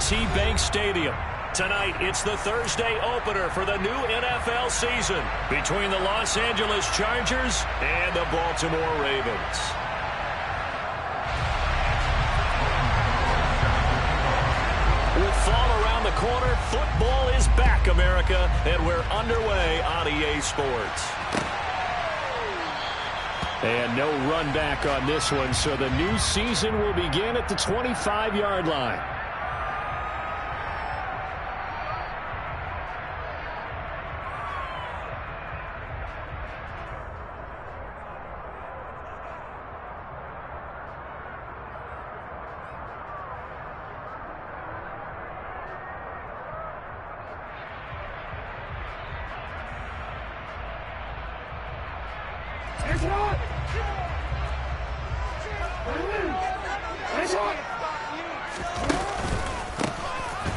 M&T Bank Stadium. Tonight, it's the Thursday opener for the new NFL season between the Los Angeles Chargers and the Baltimore Ravens. With fall around the corner, football is back, America, and we're underway on EA Sports. And no run back on this one, so the new season will begin at the 25-yard line.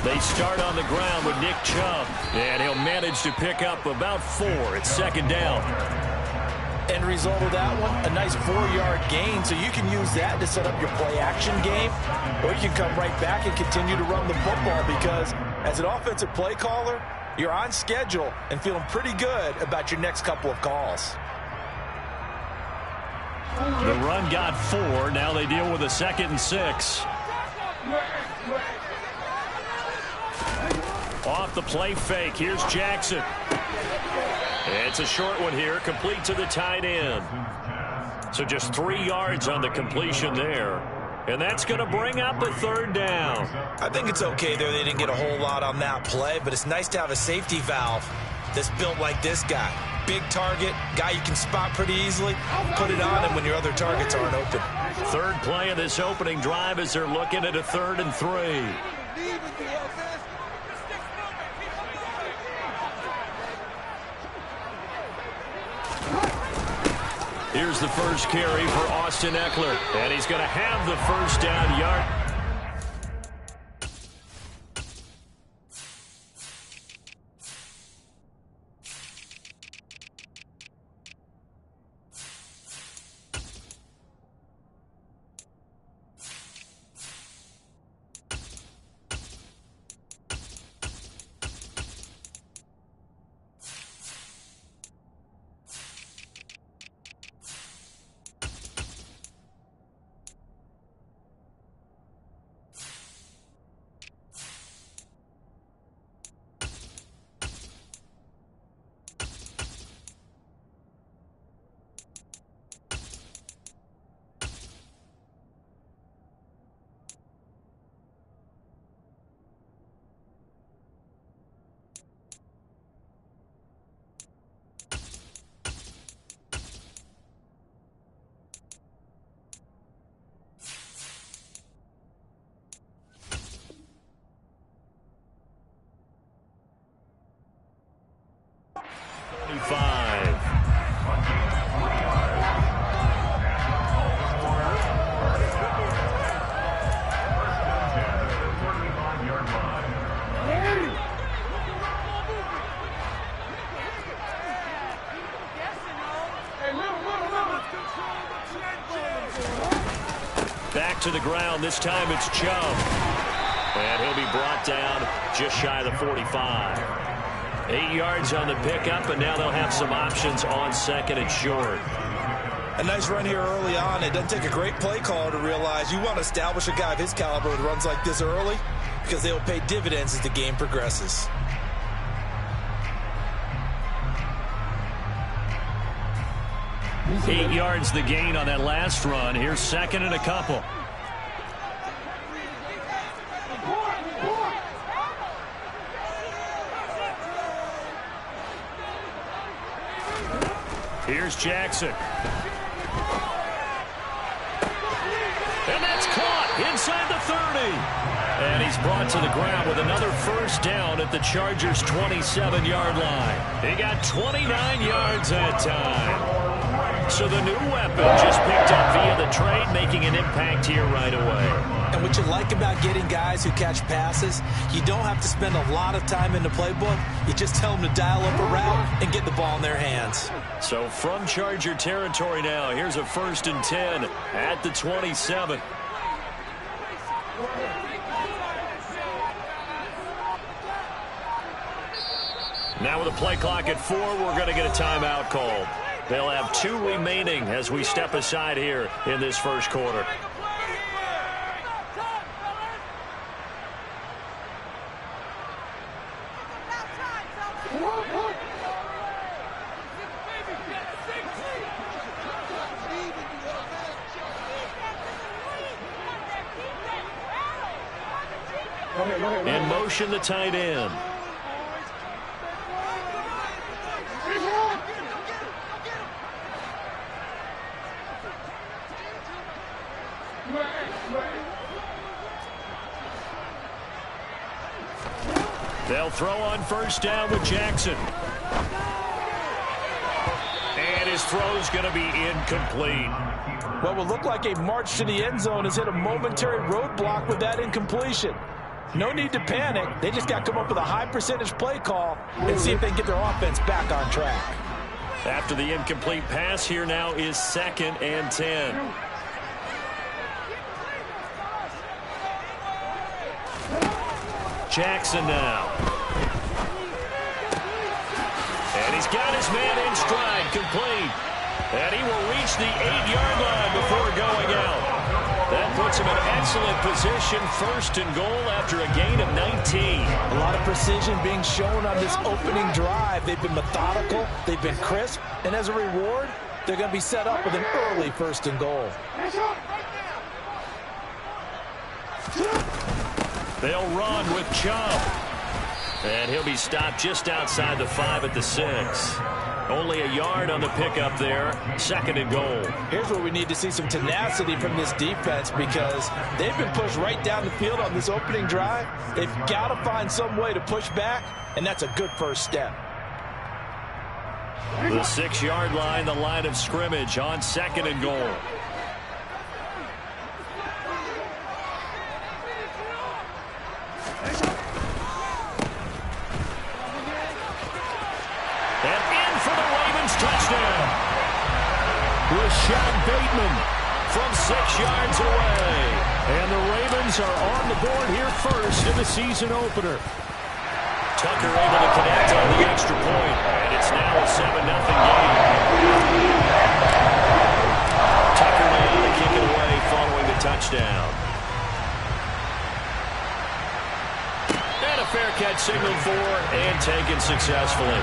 They start on the ground with Nick Chubb, and he'll manage to pick up about 4 at second down. End result of that one, a nice 4-yard gain, so you can use that to set up your play-action game, or you can come right back and continue to run the football because as an offensive play caller, you're on schedule and feeling pretty good about your next couple of calls. The run got 4. Now they deal with a 2nd and 6. Off the play fake. Here's Jackson. It's a short one here, complete to the tight end. So just 3 yards on the completion there. And that's going to bring up a 3rd down. I think it's okay there. They didn't get a whole lot on that play, but it's nice to have a safety valve that's built like this guy. Big target, guy you can spot pretty easily. Put it on him when your other targets aren't open. 3rd play of this opening drive as they're looking at a 3rd and 3. Here's the first carry for Austin Eckler, and he's going to have the 1st down yard. Back to the ground. This time it's Chubb. And he'll be brought down just shy of the 45. 8 yards on the pickup, and now they'll have some options on 2nd and short. A nice run here early on. It doesn't take a great play caller to realize you want to establish a guy of his caliber with runs like this early because they will pay dividends as the game progresses. Eight yards the gain on that last run. Here's 2nd and a couple. Here's Jackson. And that's caught inside the 30. And he's brought to the ground with another 1st down at the Chargers' 27-yard line. He got 29 yards that time. So the new weapon just picked up via the trade, making an impact here right away. And what you like about getting guys who catch passes, you don't have to spend a lot of time in the playbook. You just tell them to dial up a route and get the ball in their hands. So from Charger territory now, here's a 1st and 10 at the 27. Now with a play clock at 4, we're going to get a timeout called. They'll have 2 remaining as we step aside here in this first quarter. In motion, the tight end. They'll throw on first down with Jackson. And his throw's going to be incomplete. What will look like a march to the end zone has hit a momentary roadblock with that incompletion. No need to panic. They just got to come up with a high percentage play call and see if they can get their offense back on track. After the incomplete pass, here now is 2nd and 10. Jackson now. And he's got his man in stride, complete. And he will reach the 8-yard line before going out. That puts him in excellent position, 1st and goal after a gain of 19. A lot of precision being shown on this opening drive. They've been methodical, they've been crisp, and as a reward, they're going to be set up with an early 1st and goal. They'll run with Chubb. And he'll be stopped just outside the 5 at the 6. Only a yard on the pickup there. 2nd and goal. Here's where we need to see some tenacity from this defense because they've been pushed right down the field on this opening drive. They've got to find some way to push back, and that's a good first step. The 6-yard line, the line of scrimmage on 2nd and goal. Touchdown. Rashad Bateman from 6 yards away. And the Ravens are on the board here first in the season opener. Tucker able to connect on the extra point. And it's now a 7-0 game. Tucker now to kick it away following the touchdown. And a fair catch signaled for and taken successfully.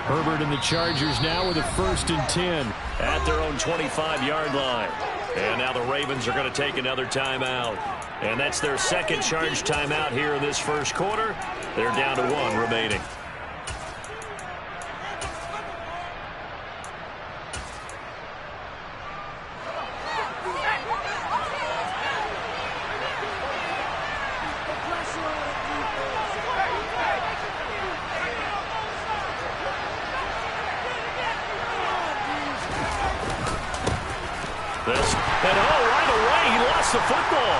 Herbert and the Chargers now with a 1st and 10 at their own 25-yard line. And now the Ravens are going to take another timeout. And that's their 2nd charge timeout here in this first quarter. They're down to 1 remaining. And right away, he lost the football.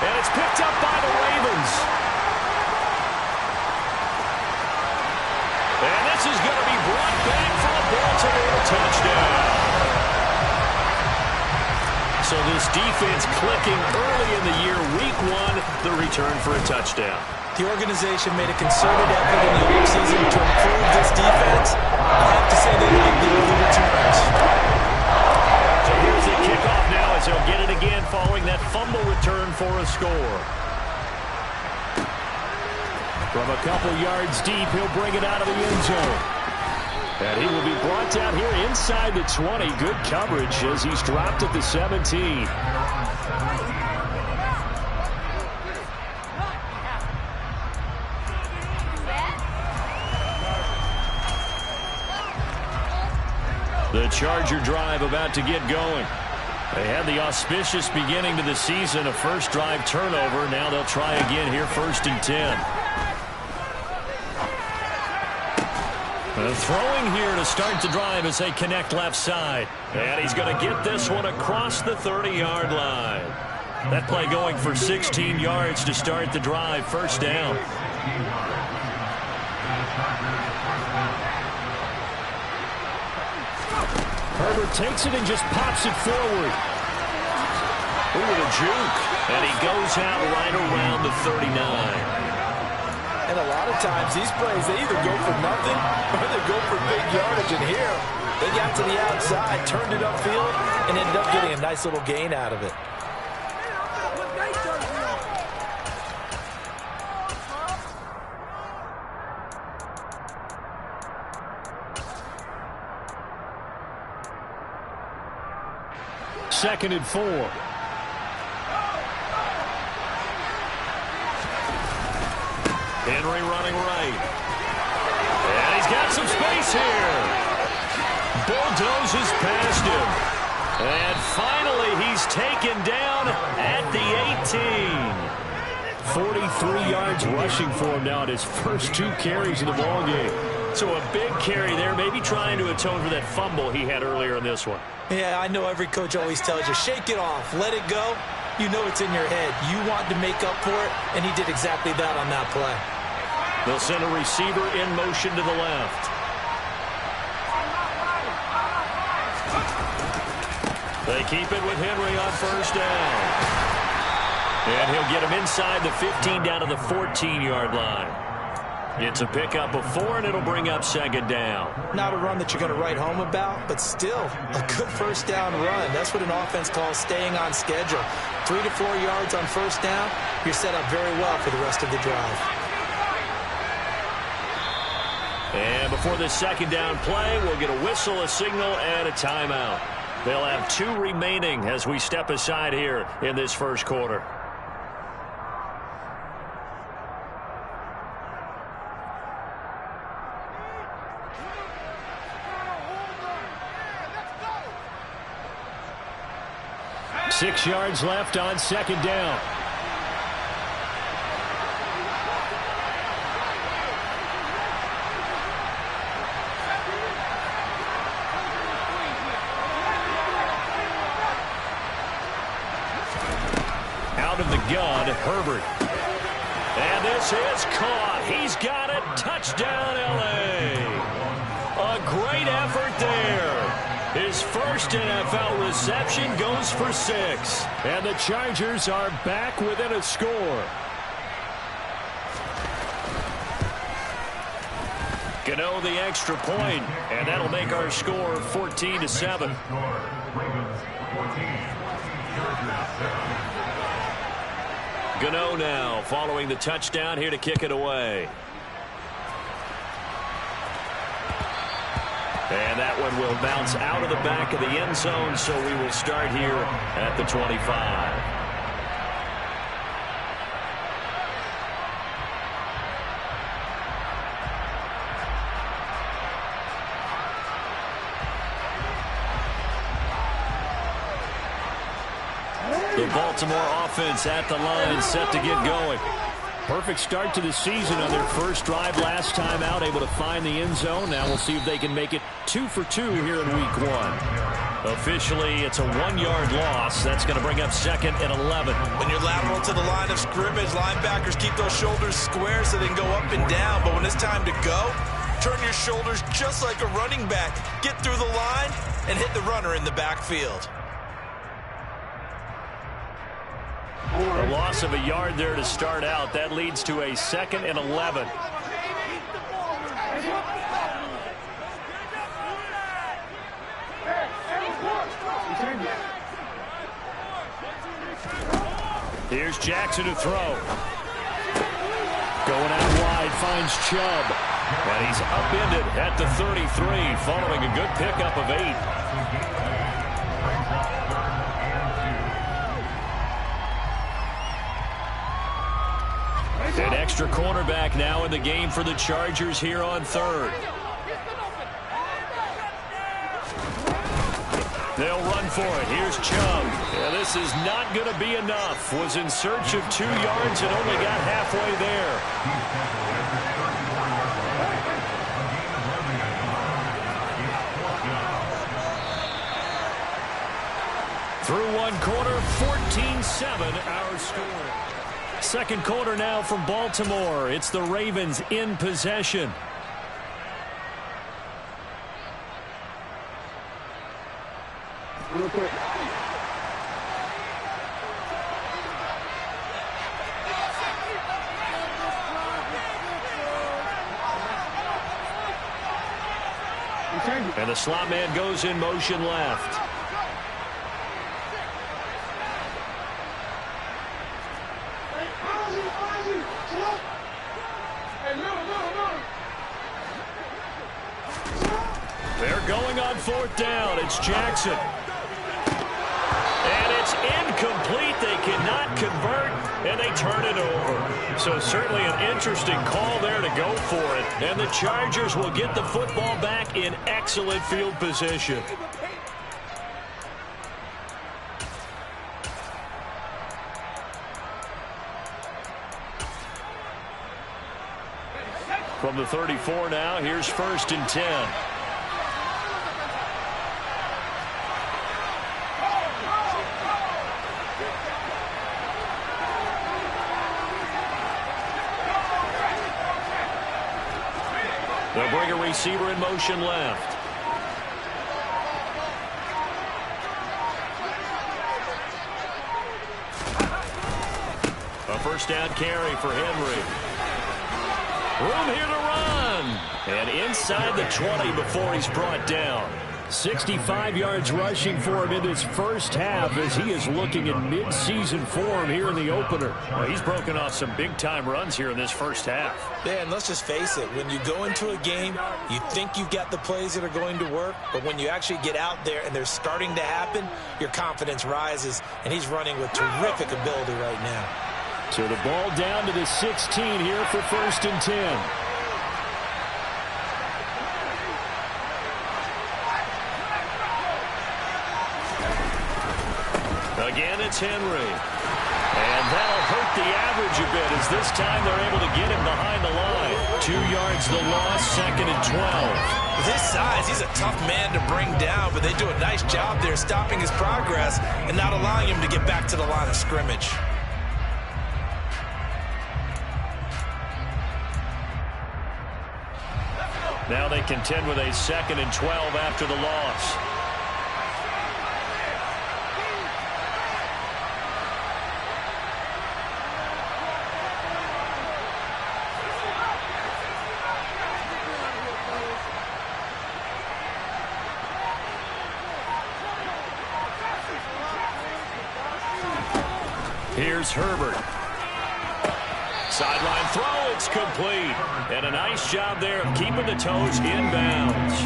And it's picked up by the Ravens. And this is going to be brought back for a Baltimore touchdown. So this defense clicking early in the year, week 1, the return for a touchdown. The organization made a concerted effort in the offseason to improve this defense. I have to say they like the early returns. So here's the kickoff now as they'll get it again following that fumble return for a score. From a couple yards deep, he'll bring it out of the end zone. And he will be brought down here inside the 20. Good coverage as he's dropped at the 17. The Charger drive about to get going. They had the auspicious beginning to the season, a first drive turnover. Now they'll try again here, 1st and 10. Throwing here to start the drive as they connect left side. And he's going to get this one across the 30-yard line. That play going for 16 yards to start the drive. First down. Herbert takes it and just pops it forward. Ooh, with a juke. And he goes out right around the 39. And a lot of times, these plays, they either go for nothing or they go for big yardage. And here, they got to the outside, turned it upfield, and ended up getting a nice little gain out of it. Second and 4. Henry running right. And he's got some space here. Bulldozes past him. And finally, he's taken down at the 18. 43 yards rushing for him now at his first 2 carries of the ballgame. So a big carry there, maybe trying to atone for that fumble he had earlier in this one. Yeah, I know every coach always tells you, shake it off, let it go. You know it's in your head. You want to make up for it, and he did exactly that on that play. They'll send a receiver in motion to the left. They keep it with Henry on first down. And he'll get him inside the 15 down to the 14-yard line. It's a pickup of 4, and it'll bring up second down. Not a run that you're going to write home about, but still a good first down run. That's what an offense calls staying on schedule. 3 to 4 yards on first down, you're set up very well for the rest of the drive. And before this second down play, we'll get a whistle, a signal, and a timeout. They'll have 2 remaining as we step aside here in this first quarter. Six yards left on second down. Out of the gun, Herbert. And this is caught. He's got it. Touchdown, L.A. A great effort there. His first NFL reception goes for 6. And the Chargers are back within a score. Gano the extra point, and that'll make our score 14-7. Gano now following the touchdown here to kick it away. And that one will bounce out of the back of the end zone, so we will start here at the 25. The Baltimore offense at the line, set to get going. Perfect start to the season on their first drive last time out, able to find the end zone. Now we'll see if they can make it 2 for 2 here in week 1. Officially, it's a 1-yard loss. That's going to bring up second and 11. When you're lateral to the line of scrimmage, linebackers keep those shoulders square so they can go up and down. But when it's time to go, turn your shoulders just like a running back. Get through the line and hit the runner in the backfield. A loss of a yard there to start out. That leads to a second and 11. Here's Jackson to throw. Going out wide, finds Chubb. And he's upended at the 33, following a good pickup of 8. An extra cornerback now in the game for the Chargers here on third. They'll run for it. Here's Chubb. Yeah, this is not going to be enough. Was in search of 2 yards and only got halfway there. Through one quarter, 14-7 our score. Second quarter now from Baltimore. It's the Ravens in possession. Real quick. And the slot man goes in motion left. They're going on fourth down. It's Jackson. And it's incomplete. They cannot convert, and they turn it over. So certainly an interesting call there to go for it. And the Chargers will get the football back in excellent field position. From the 34 now, here's 1st and 10. They'll bring a receiver in motion left. A first down carry for Henry. Room here to run. And inside the 20 before he's brought down. 65 yards rushing for him in this first half as he is looking in mid-season form here in the opener. Well, he's broken off some big-time runs here in this first half. Yeah, and let's just face it. When you go into a game, you think you've got the plays that are going to work, but when you actually get out there and they're starting to happen, your confidence rises, and he's running with terrific ability right now. So the ball down to the 16 here for 1st and 10. Again, it's Henry. And that'll hurt the average a bit as this time they're able to get him behind the line. 2 yards the loss, 2nd and 12. With his size, he's a tough man to bring down, but they do a nice job there stopping his progress and not allowing him to get back to the line of scrimmage. Now they contend with a 2nd and 12 after the loss. Here's Herbert. Sideline throw, it's complete. And a nice job there of keeping the toes inbounds.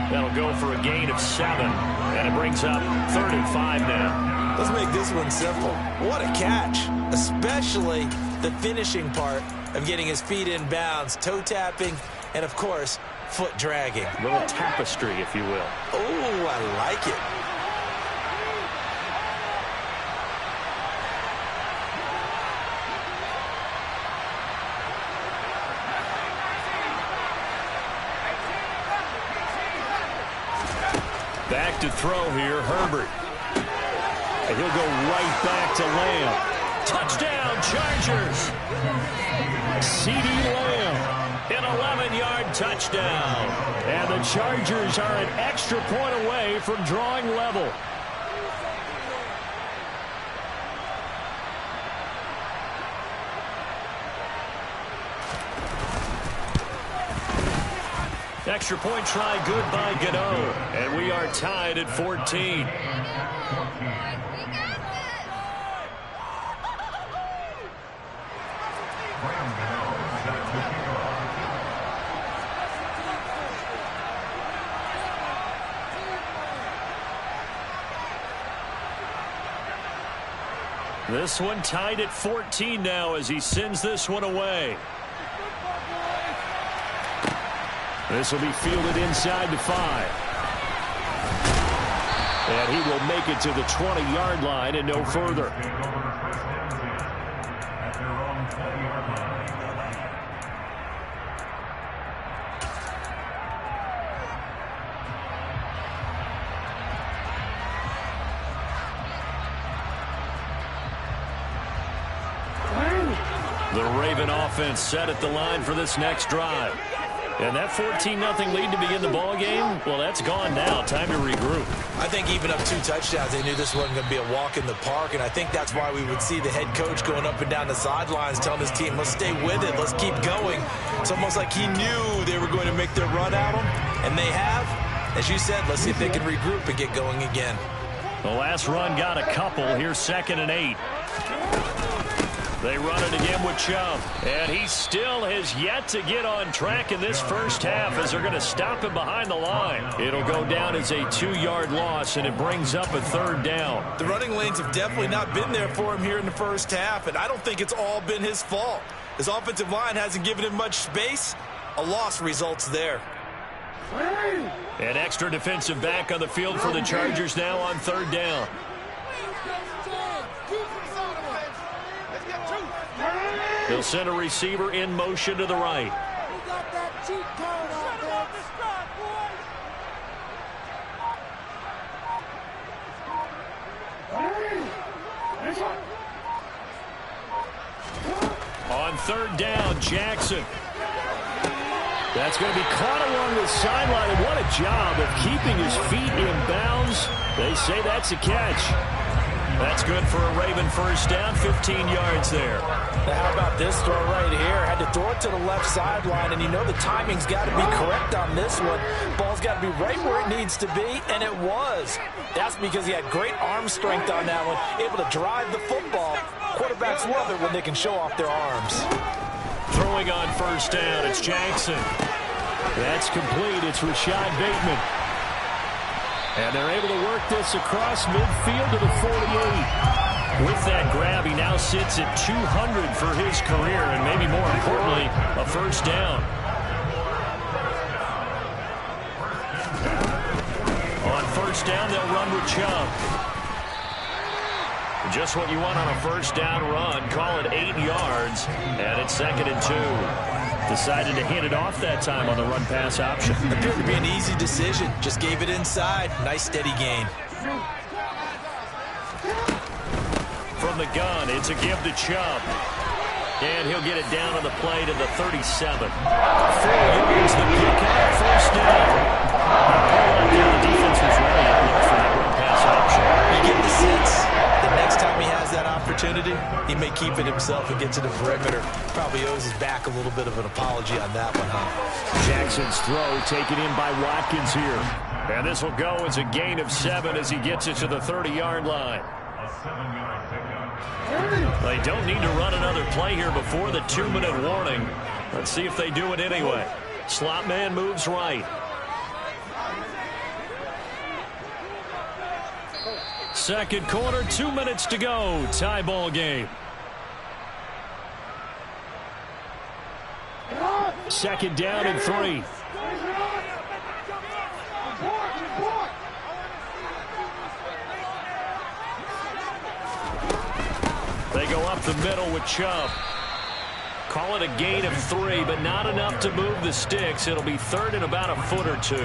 That'll go for a gain of 7. And it brings up 3rd and 5 now. Let's make this one simple. What a catch, especially the finishing part of getting his feet in bounds, toe tapping, and of course, foot dragging. A little tapestry, if you will. Oh, I like it. Back to throw here, Herbert. And he'll go right back to Lamb. Touchdown, Chargers. CeeDee Lamb, an 11-yard touchdown. And the Chargers are an extra point away from drawing level. Extra point try good by Gano. And we are tied at 14. This one tied at 14 now as he sends this one away. This will be fielded inside the 5. And he will make it to the 20-yard line and no further. The Raven offense set at the line for this next drive. And that 14-0 lead to begin the ball game, well, that's gone now. Time to regroup. I think even up 2 touchdowns, they knew this wasn't going to be a walk in the park, and I think that's why we would see the head coach going up and down the sidelines telling his team, let's stay with it, let's keep going. It's almost like he knew they were going to make their run at him, and they have. As you said, let's see if they can regroup and get going again. The last run got a couple. Here's 2nd and 8. They run it again with Chubb. And he still has yet to get on track in this first half as they're going to stop him behind the line. It'll go down as a 2-yard loss, and it brings up a 3rd down. The running lanes have definitely not been there for him here in the first half, and I don't think it's all been his fault. His offensive line hasn't given him much space. A loss results there. An extra defensive back on the field for the Chargers now on 3rd down. They'll send a receiver in motion to the right. On 3rd down, Jackson. That's going to be caught along the sideline. And what a job of keeping his feet in bounds. They say that's a catch. That's good for a Raven first down, 15 yards there. Now how about this throw right here? Had to throw it to the left sideline, and you know the timing's got to be correct on this one. Ball's got to be right where it needs to be, and it was. That's because he had great arm strength on that one, able to drive the football. Quarterbacks love it when they can show off their arms. Throwing on first down, it's Jackson. That's complete. It's Rashad Bateman. And they're able to work this across midfield to the 48. With that grab, he now sits at 200 for his career, and maybe more importantly, a first down. On first down, they'll run with Chubb. Just what you want on a first down run. Call it 8 yards, and it's 2nd and 2. Decided to hand it off that time on the run-pass option. Appeared to be an easy decision. Just gave it inside. Nice, steady gain. From the gun, it's a give to Chubb. And he'll get it down on the play to the 37. 4 yards, the pick up, first down. The defense was ready to look for that run-pass option. You get the sense the next time he has that opportunity, he may keep it himself and get to the perimeter. Probably owes his back a little bit of an apology on that one, huh? Jackson's throw taken in by Watkins here. And this will go as a gain of 7 as he gets it to the 30-yard line. They don't need to run another play here before the 2-minute warning. Let's see if they do it anyway. Slot man moves right. Second quarter, 2 minutes to go. Tie ball game. 2nd down and 3. They go up the middle with Chubb. Call it a gain of 3, but not enough to move the sticks. It'll be 3rd and about a foot or 2.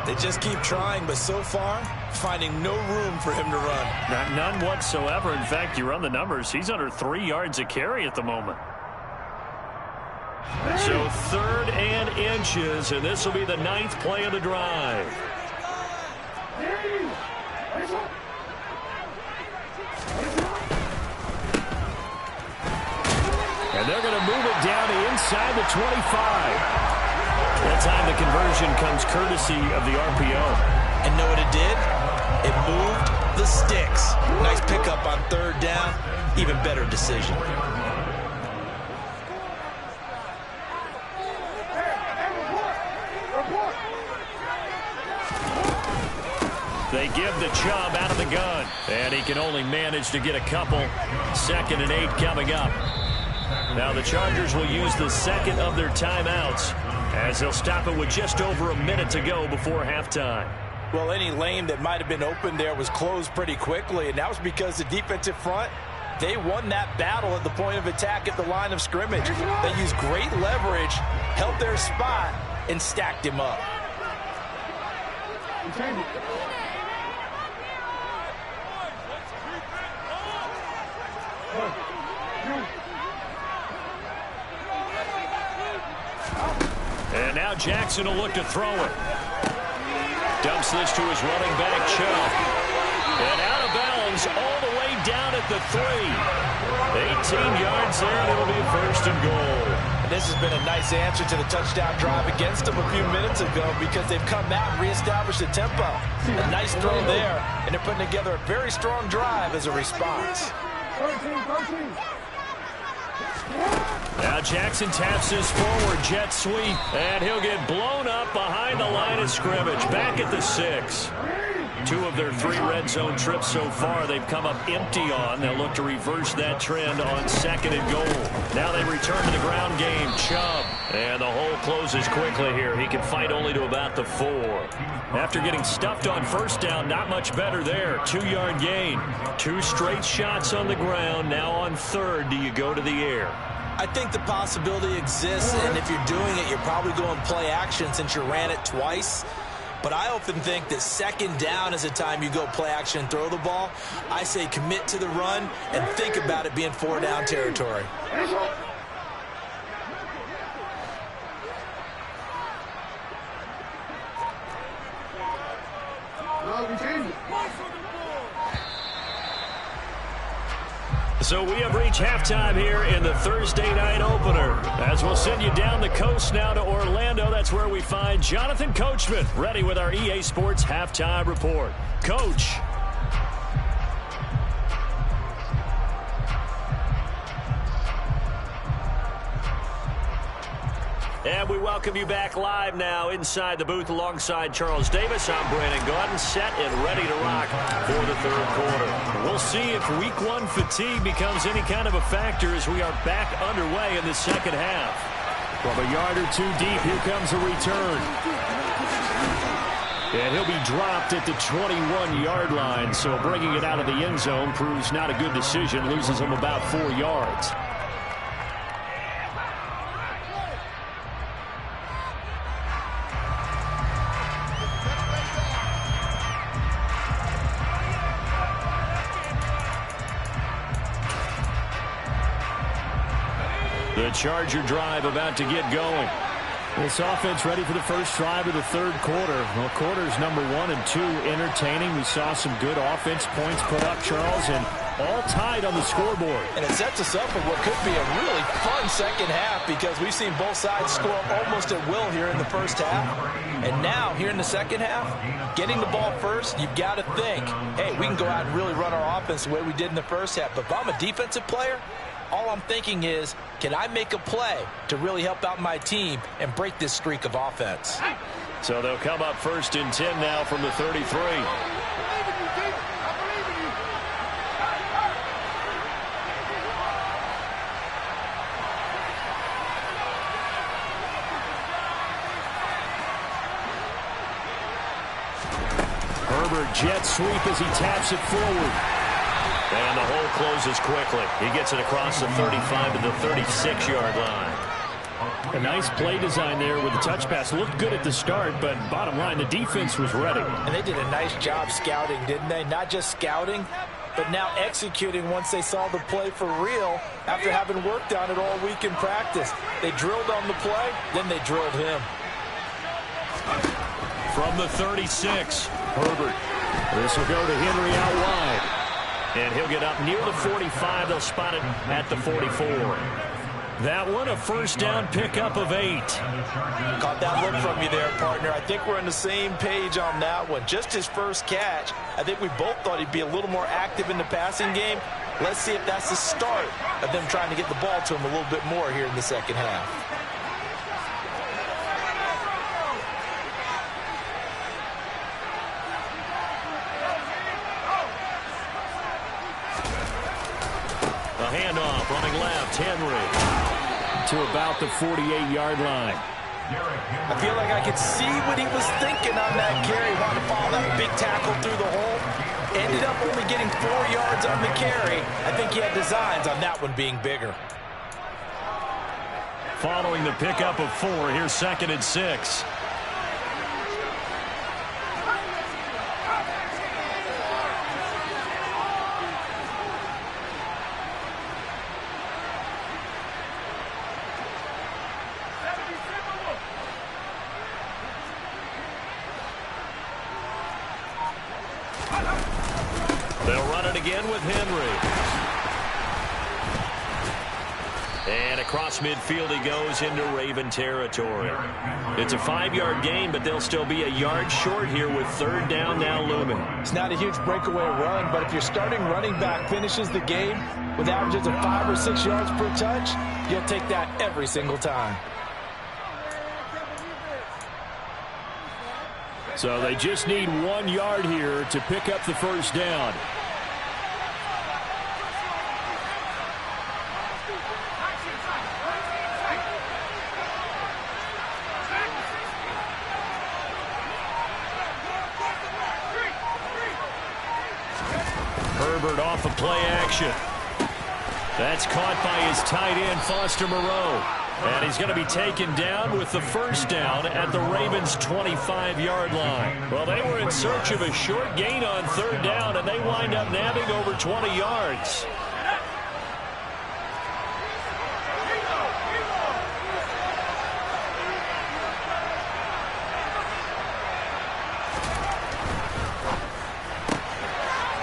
They just keep trying, but so far, finding no room for him to run. None whatsoever. In fact, you run the numbers. He's under 3 yards a carry at the moment. So 3rd and inches, and this will be the 9th play of the drive. And they're going to move it down to inside the 25. That time the conversion comes courtesy of the RPO. And know what it did? It moved the sticks. Nice pickup on 3rd down. Even better decision. They give the Chubb out of the gun. And he can only manage to get a couple. 2nd and 8 coming up. Now the Chargers will use the second of their timeouts as they'll stop it with just over a minute to go before halftime. Well, any lane that might have been open there was closed pretty quickly, and that was because the defensive front, they won that battle at the point of attack at the line of scrimmage. They used great leverage, held their spot, and stacked him up. Now Jackson will look to throw it. Dumps this to his running back, Chubb. And out of bounds all the way down at the 3. 18 yards there, and it'll be first and goal. And this has been a nice answer to the touchdown drive against them a few minutes ago because they've come out and reestablished the tempo. A nice throw there, and they're putting together a very strong drive as a response. Now Jackson taps this forward jet sweep, and he'll get blown up behind the line of scrimmage, back at the 6. 2 of their 3 red zone trips so far they've come up empty on. They'll look to reverse that trend on 2nd and goal. Now they return to the ground game. Chubb. And the hole closes quickly here. He can fight only to about the 4. After getting stuffed on first down, not much better there. 2-yard gain. 2 straight shots on the ground. Now on 3rd, do you go to the air? I think the possibility exists, and if you're doing it, you're probably going play action since you ran it twice. But I often think that 2nd down is the time you go play action and throw the ball. I say commit to the run and think about it being 4-down territory. So we have reached halftime here in the Thursday night opener. As we'll send you down the coast now to Orlando, that's where we find Jonathan Coachman, ready with our EA Sports halftime report. Coach. And we welcome you back live now inside the booth alongside Charles Davis. I'm Brandon Gaudin, set and ready to rock for the 3rd quarter. We'll see if week 1 fatigue becomes any kind of a factor as we are back underway in the 2nd half. From a yard or 2 deep, here comes a return. And he'll be dropped at the 21-yard line, so bringing it out of the end zone proves not a good decision, loses him about 4 yards. The Charger drive about to get going. This offense ready for the first drive of the 3rd quarter. Well, quarters number 1 and 2 entertaining. We saw some good offense points put up, Charles, and all tied on the scoreboard. And it sets us up for what could be a really fun 2nd half because we've seen both sides score almost at will here in the 1st half. And now, here in the 2nd half, getting the ball first, you've got to think, hey, we can go out and really run our offense the way we did in the 1st half. But if I'm a defensive player, all I'm thinking is, can I make a play to really help out my team and break this streak of offense? So they'll come up 1st and 10 now from the 33. Herbert jet sweep as he taps it forward. And the hole closes quickly. He gets it across the 35 to the 36-yard line. A nice play design there with the touch pass. Looked good at the start, but bottom line, the defense was ready. And they did a nice job scouting, didn't they? Not just scouting, but now executing once they saw the play for real after having worked on it all week in practice. They drilled on the play, then they drilled him. From the 36, Herbert. This will go to Henry out wide. And he'll get up near the 45. They'll spot it at the 44. That one, a first down pickup of 8. Caught that look from you there, partner. I think we're on the same page on that one. Just his first catch. I think we both thought he'd be a little more active in the passing game. Let's see if that's the start of them trying to get the ball to him a little bit more here in the 2nd half. A handoff, running left, Henry to about the 48-yard line. I feel like I could see what he was thinking on that carry. Wanted to follow that big tackle through the hole. Ended up only getting 4 yards on the carry. I think he had designs on that one being bigger. Following the pickup of 4, here's 2nd and 6. it again with Henry. And across midfield he goes into Raven territory. It's a 5-yard gain, but they'll still be a yard short here with third down now looming. It's not a huge breakaway run, but if your starting running back finishes the game with averages of 5 or 6 yards per touch, you'll take that every single time. So they just need 1 yard here to pick up the first down. Herbert off of play action. That's caught by his tight end, Foster Moreau. And he's going to be taken down with the first down at the Ravens' 25-yard line. Well, they were in search of a short gain on third down, and they wind up nabbing over 20 yards.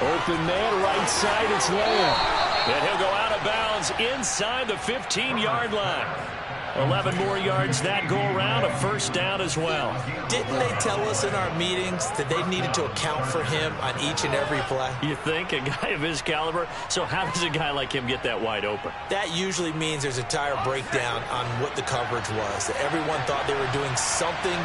Open man, right side, it's Lamb. And he'll go out of bounds inside the 15-yard line. 11 more yards that go around, a first down as well. Didn't they tell us in our meetings that they needed to account for him on each and every play? You think? A guy of his caliber? So how does a guy like him get that wide open? That usually means there's a tire breakdown on what the coverage was. That everyone thought they were doing something,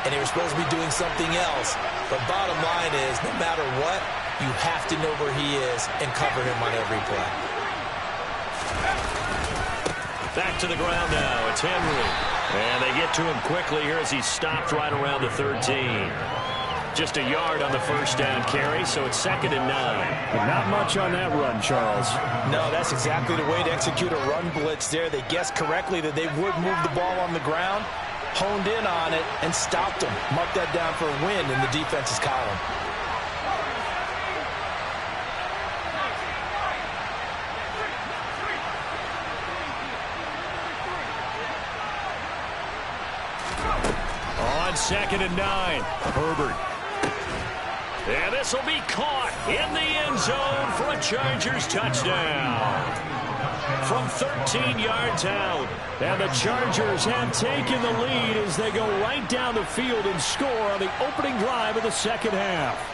and they were supposed to be doing something else. But bottom line is, no matter what, you have to know where he is and cover him on every play. Back to the ground now. It's Henry. And they get to him quickly here as he stopped right around the 13. Just a yard on the first down carry, so it's 2nd and 9. But not much on that run, Charles. No, that's exactly the way to execute a run blitz there. They guessed correctly that they would move the ball on the ground, honed in on it, and stopped them. Mark that down for a win in the defense's column. On 2nd and 9, Herbert. And this will be caught in the end zone for a Chargers touchdown. From 13 yards out. And the Chargers have taken the lead as they go right down the field and score on the opening drive of the second half.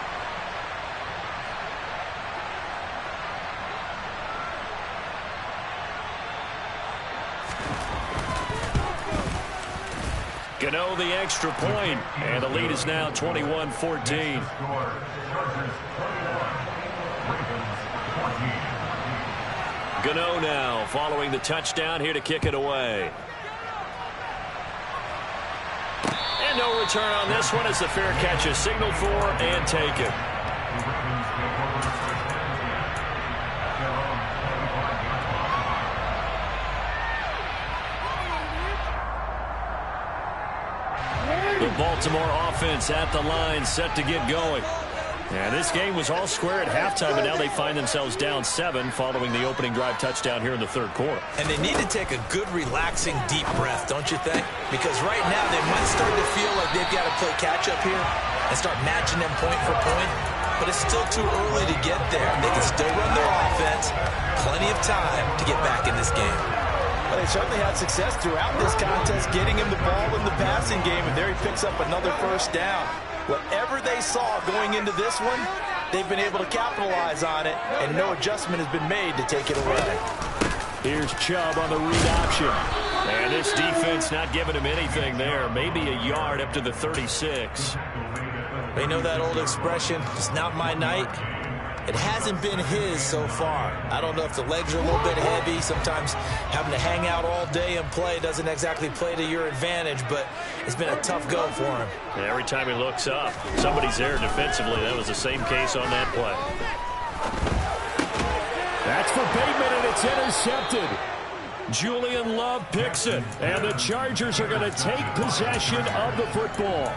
Gano the extra point, and the lead is now 21-14. Gano now following the touchdown here to kick it away. And no return on this one as the fair catch is signaled for and taken. The Baltimore offense at the line, set to get going. And this game was all square at halftime, and now they find themselves down 7 following the opening drive touchdown here in the third quarter. And they need to take a good, relaxing, deep breath, don't you think? Because right now they might start to feel like they've got to play catch-up here and start matching them point for point. But it's still too early to get there. They can still run their offense. Plenty of time to get back in this game. Well, they certainly had success throughout this contest, getting him the ball in the passing game, and there he picks up another first down. Whatever they saw going into this one, they've been able to capitalize on it, and no adjustment has been made to take it away. Here's Chubb on the read option. And this defense not giving him anything there. Maybe a yard up to the 36. They know that old expression, it's not my night. It hasn't been his so far. I don't know if the legs are a little bit heavy. Sometimes having to hang out all day and play doesn't exactly play to your advantage, but it's been a tough go for him. And every time he looks up, somebody's there defensively. That was the same case on that play. That's for Bateman, and it's intercepted. Julian Love picks it, and the Chargers are going to take possession of the football.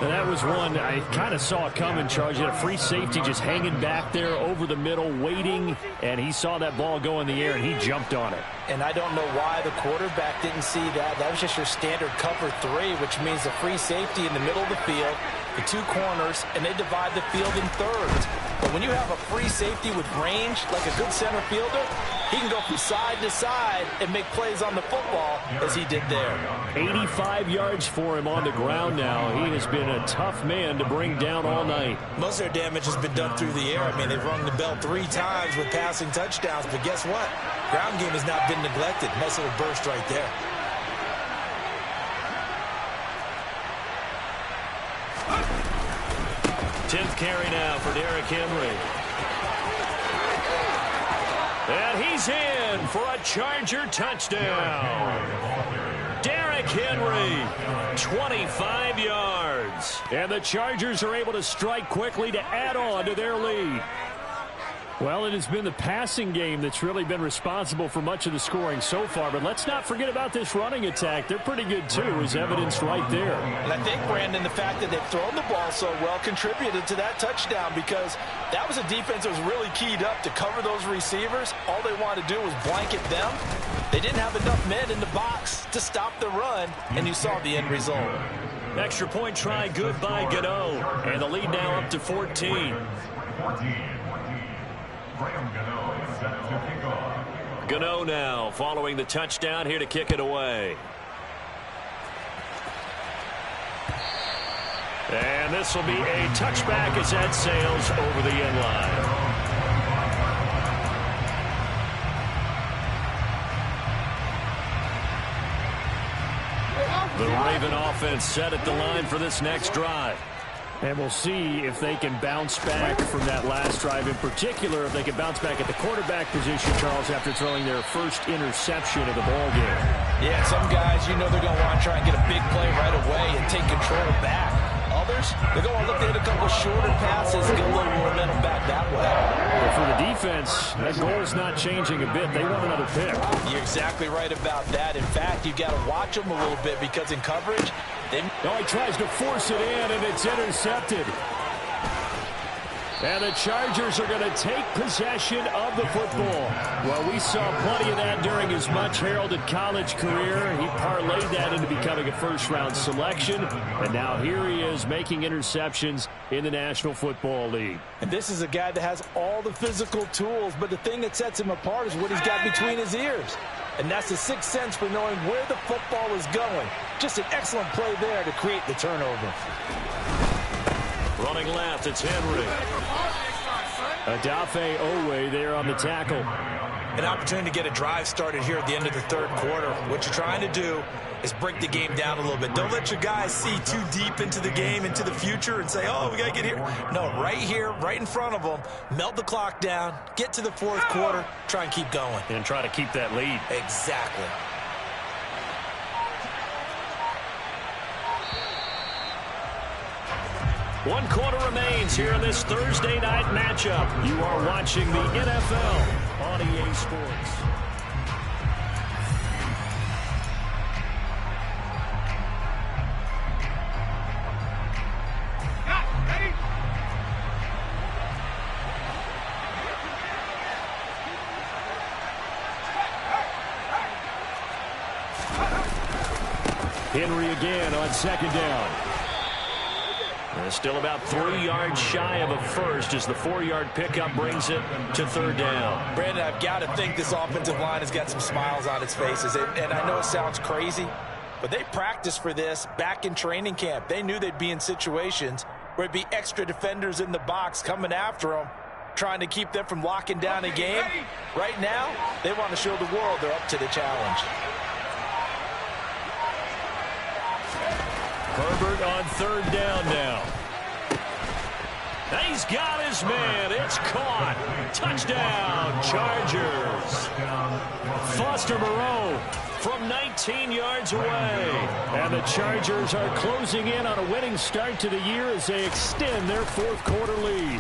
And that was one I kind of saw coming, Charge. He had a free safety just hanging back there over the middle, waiting, and he saw that ball go in the air, and he jumped on it. And I don't know why the quarterback didn't see that. That was just your standard cover 3, which means the free safety in the middle of the field. the two corners, and they divide the field in thirds. But when you have a free safety with range, like a good center fielder, he can go from side to side and make plays on the football as he did there. 85 yards for him on the ground now. He has been a tough man to bring down all night. Most of their damage has been done through the air. I mean, they've rung the bell 3 times with passing touchdowns, but guess what? Ground game has not been neglected. Nice little burst right there. Tenth carry now for Derrick Henry. And he's in for a Charger touchdown. Derrick Henry, 25 yards. And the Chargers are able to strike quickly to add on to their lead. Well, it has been the passing game that's really been responsible for much of the scoring so far. But let's not forget about this running attack. They're pretty good, too, as evidenced right there. And I think, Brandon, the fact that they've thrown the ball so well contributed to that touchdown, because that was a defense that was really keyed up to cover those receivers. All they wanted to do was blanket them. They didn't have enough men in the box to stop the run, and you saw the end result. Extra point try good by Gano. And the lead now up to 14. Gano now following the touchdown here to kick it away. And this will be a touchback as that sails over the end line. The Raven offense set at the line for this next drive. And we'll see if they can bounce back from that last drive. In particular, if they can bounce back at the quarterback position, Charles, after throwing their first interception of the ball game. Yeah, some guys, you know they're going to want to try and get a big play right away and take control back. Others, they're going to look to hit a couple shorter passes and get a little momentum back that way. But for the defense, that goal is not changing a bit. They want another pick. You're exactly right about that. In fact, you've got to watch them a little bit, because in coverage, he tries to force it in, and it's intercepted. And the Chargers are going to take possession of the football. Well, we saw plenty of that during his much-heralded college career. He parlayed that into becoming a first-round selection. And now here he is making interceptions in the National Football League. And this is a guy that has all the physical tools, but the thing that sets him apart is what he's got between his ears. And that's the sixth sense for knowing where the football is going. Just an excellent play there to create the turnover. Running left, it's Henry. Odafe Owe there on the tackle. An opportunity to get a drive started here at the end of the third quarter. What you're trying to do is break the game down a little bit. Don't let your guys see too deep into the game, into the future, and say, oh, we got to get here. No, right here, right in front of them, melt the clock down, get to the fourth quarter, try and keep going. And try to keep that lead. Exactly. One quarter remains here in this Thursday night matchup. You are watching the NFL on EA Sports. Henry again on second down. And still about 3 yards shy of a first as the 4-yard pickup brings it to third down. Brandon, I've got to think this offensive line has got some smiles on its faces. And I know it sounds crazy, but they practiced for this back in training camp. They knew they'd be in situations where it'd be extra defenders in the box coming after them, trying to keep them from locking down a game. Right now, they want to show the world they're up to the challenge. Herbert on third down now. He's got his man. It's caught. Touchdown, Chargers. Foster Moreau from 19 yards away. And the Chargers are closing in on a winning start to the year as they extend their fourth quarter lead.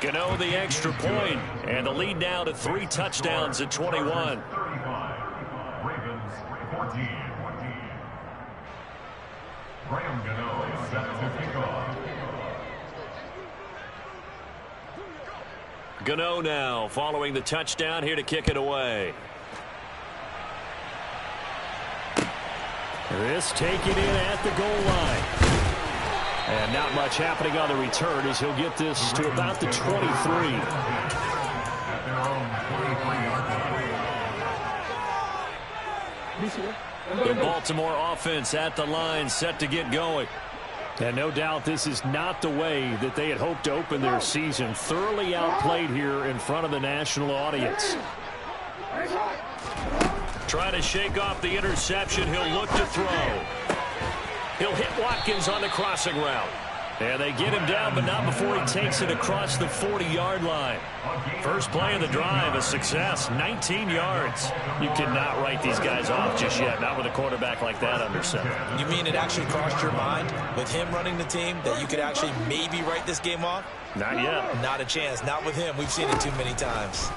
Gano the extra point, and the lead now to 3 touchdowns at 21. Graham Gano set to kick off. Gano now following the touchdown here to kick it away. This taken in at the goal line. And not much happening on the return as he'll get this to about the 23. The Baltimore offense at the line, set to get going. And no doubt this is not the way that they had hoped to open their season. Thoroughly outplayed here in front of the national audience. Trying to shake off the interception. He'll look to throw. He'll hit Watkins on the crossing route. And they get him down, but not before he takes it across the 40-yard line. First play of the drive, a success, 19 yards. You cannot write these guys off just yet, not with a quarterback like that under center. You mean it actually crossed your mind with him running the team that you could actually maybe write this game off? Not yet. Not a chance. Not with him. We've seen it too many times.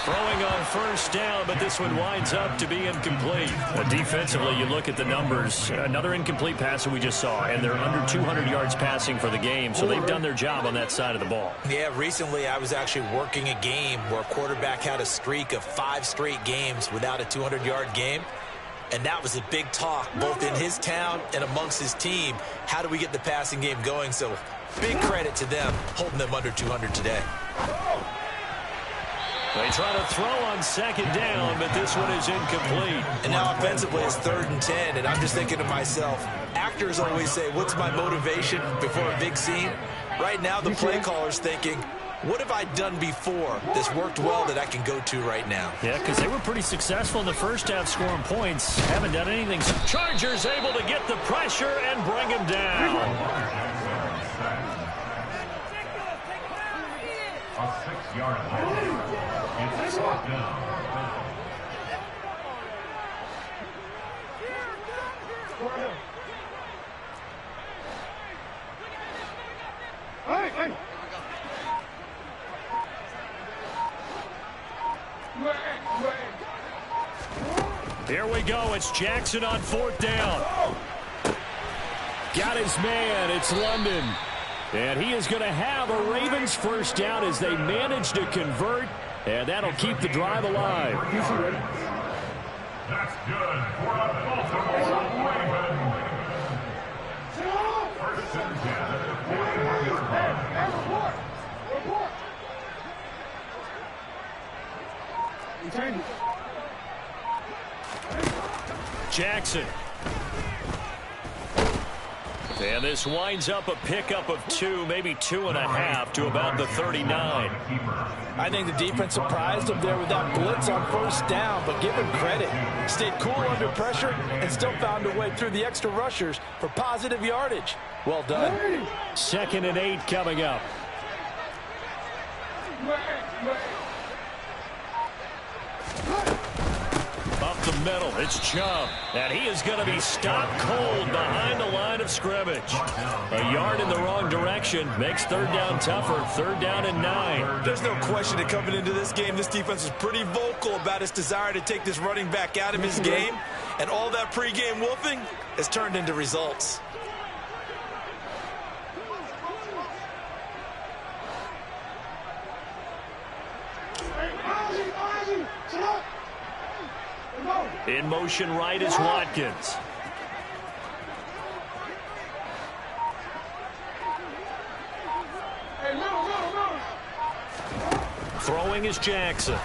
Throwing on first down, but this one winds up to be incomplete. Defensively, you look at the numbers. Another incomplete pass that we just saw, and they're under 200 yards passing for the game, so they've done their job on that side of the ball. Yeah, recently I was actually working a game where a quarterback had a streak of 5 straight games without a 200-yard game, and that was a big talk both in his town and amongst his team. How do we get the passing game going? So big credit to them holding them under 200 today. They try to throw on second down, but this one is incomplete. And now offensively it's 3rd and 10, and I'm just thinking to myself, actors always say, what's my motivation before a big scene? Right now the play caller's thinking, what have I done before that's worked well that I can go to right now? Yeah, because they were pretty successful in the first half scoring points. Haven't done anything. Chargers able to get the pressure and bring him down. A 6-yard line. It's brought down. Here we go. It's Jackson on 4th down. Got his man. It's London. And he is going to have a Ravens first down as they manage to convert. And that'll keep the drive alive. That's good for the Baltimore Ravens. First and 10 at the 41-yard line. Jackson. And this winds up a pickup of 2, maybe 2.5 to about the 39. I think the defense surprised him there with that blitz on first down, but give him credit. Stayed cool under pressure and still found a way through the extra rushers for positive yardage. Well done. 2nd and 8 coming up. Up the middle, it's Chubb. And he is going to be stopped cold behind the line of scrimmage. A yard in the wrong direction makes 3rd down tougher. 3rd down and 9. There's no question that coming into this game, this defense is pretty vocal about its desire to take this running back out of his game. And all that pregame wolfing has turned into results. In motion right is Watkins. Throwing is Jackson.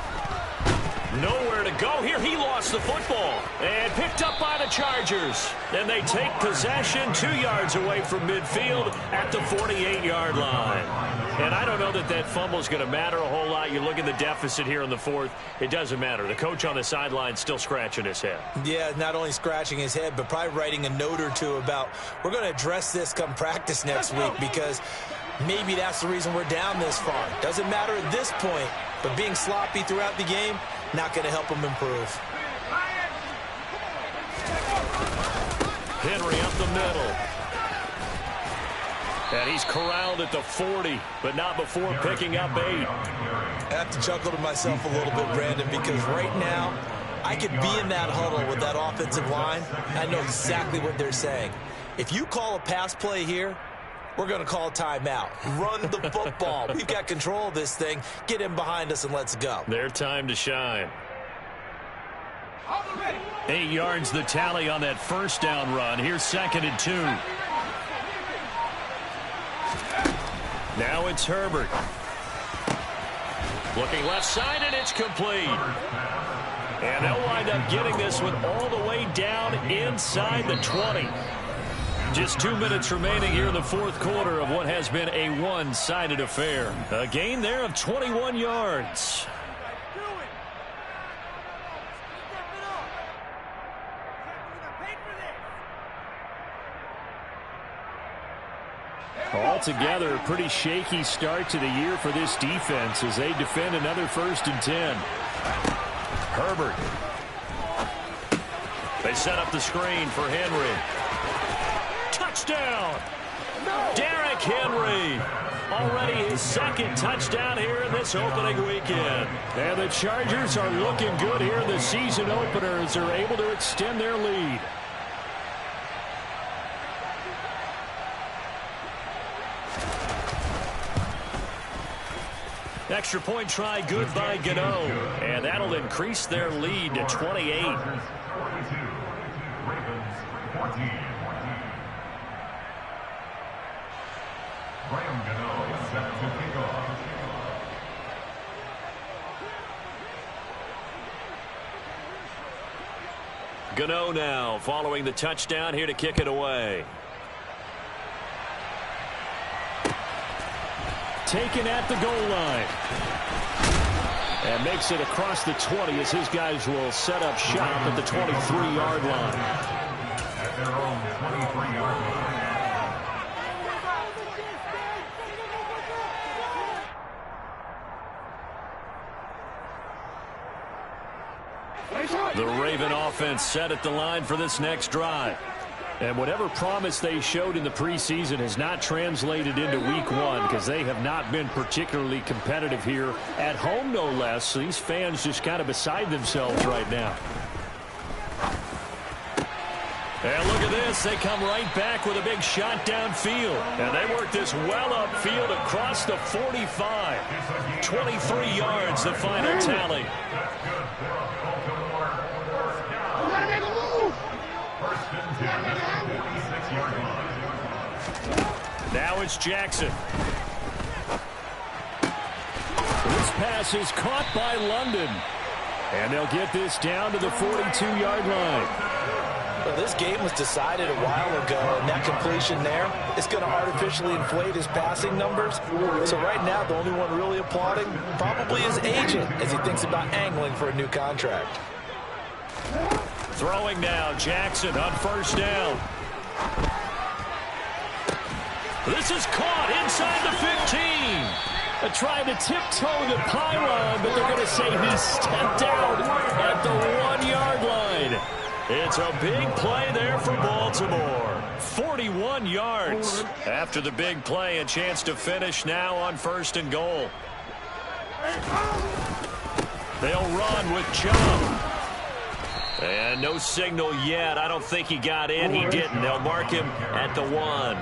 Nowhere to go here. He lost the football and picked up by the Chargers. And they take possession 2 yards away from midfield at the 48-yard line. And I don't know that that fumble is going to matter a whole lot. You look at the deficit here in the 4th. It doesn't matter. The coach on the sideline still scratching his head. Yeah, not only scratching his head, but probably writing a note or two about we're going to address this come practice next week because maybe that's the reason we're down this far. Doesn't matter at this point, but being sloppy throughout the game, not going to help him improve. Henry up the middle. And he's corralled at the 40, but not before picking up 8. I have to chuckle to myself a little bit, Brandon, because right now I could be in that huddle with that offensive line. I know exactly what they're saying. If you call a pass play here, we're going to call a timeout. Run the football. We've got control of this thing. Get him behind us and let's go. Their time to shine. 8 yards the tally on that first down run. Here's 2nd and 2. Now it's Herbert. Looking left side, and it's complete. And they'll wind up getting this one all the way down inside the 20. Just 2 minutes remaining here in the fourth quarter of what has been a one-sided affair. A gain there of 21 yards. Altogether, a pretty shaky start to the year for this defense as they defend another 1st and 10. Herbert. They set up the screen for Henry. Touchdown! Derrick Henry. Already his 2nd touchdown here in this opening weekend. And the Chargers are looking good here in the season opener as they're able to extend their lead. Extra point try good by Gano. And that'll increase their lead to 28. Ravens 14. Graham Gano is set to kick off. Gano now following the touchdown here to kick it away. Taken at the goal line. And makes it across the 20 as his guys will set up shop at the 23-yard line. At their own 23-yard line. The Raven offense set at the line for this next drive. And whatever promise they showed in the preseason has not translated into week one because they have not been particularly competitive here at home, no less. So these fans just kind of beside themselves right now. And look at this. They come right back with a big shot downfield. And they work this well upfield across the 45. 23 yards, the final tally. Now it's Jackson. This pass is caught by London. And they'll get this down to the 42-yard line. Well, this game was decided a while ago, and that completion there is going to artificially inflate his passing numbers. So right now, the only one really applauding probably his agent as he thinks about angling for a new contract. Throwing now, Jackson on 1st down. This is caught inside the 15. Trying to tiptoe the pylon, but they're going to say he stepped out at the 1-yard line. It's a big play there for Baltimore. 41 yards. After the big play, a chance to finish now on 1st and goal. They'll run with Chubb. And no signal yet. I don't think he got in. He didn't. They'll mark him at the 1.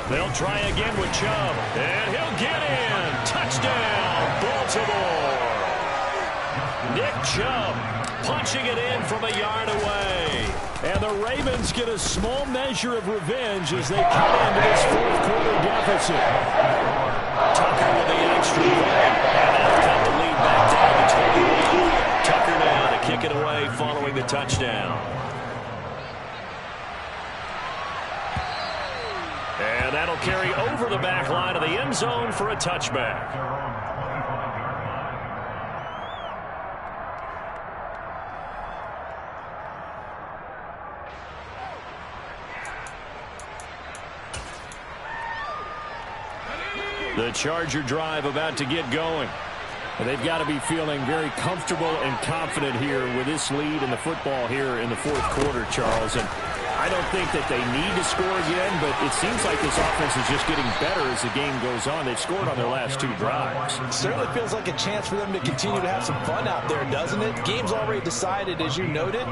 They'll try again with Chubb. And he'll get in. Touchdown, Baltimore. Nick Chubb punching it in from a yard away. And the Ravens get a small measure of revenge as they cut into this fourth quarter deficit. Tucker with the extra point. And that'll cut the lead back down to 21. Tucker now to kick it away following the touchdown. And that'll carry over the back line of the end zone for a touchback. The Charger drive about to get going. They've got to be feeling very comfortable and confident here with this lead in the football here in the fourth quarter, Charles. And I don't think that they need to score again, but it seems like this offense is just getting better as the game goes on. They've scored on their last 2 drives. It certainly feels like a chance for them to continue to have some fun out there, doesn't it? Game's already decided, as you noted,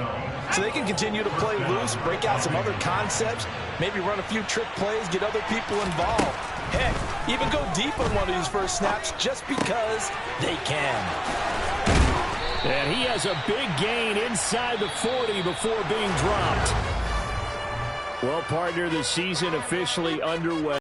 so they can continue to play loose, break out some other concepts, maybe run a few trick plays, get other people involved. Heck, even go deep on one of these first snaps just because they can. And he has a big gain inside the 40 before being dropped. Well, partner, the season officially underway.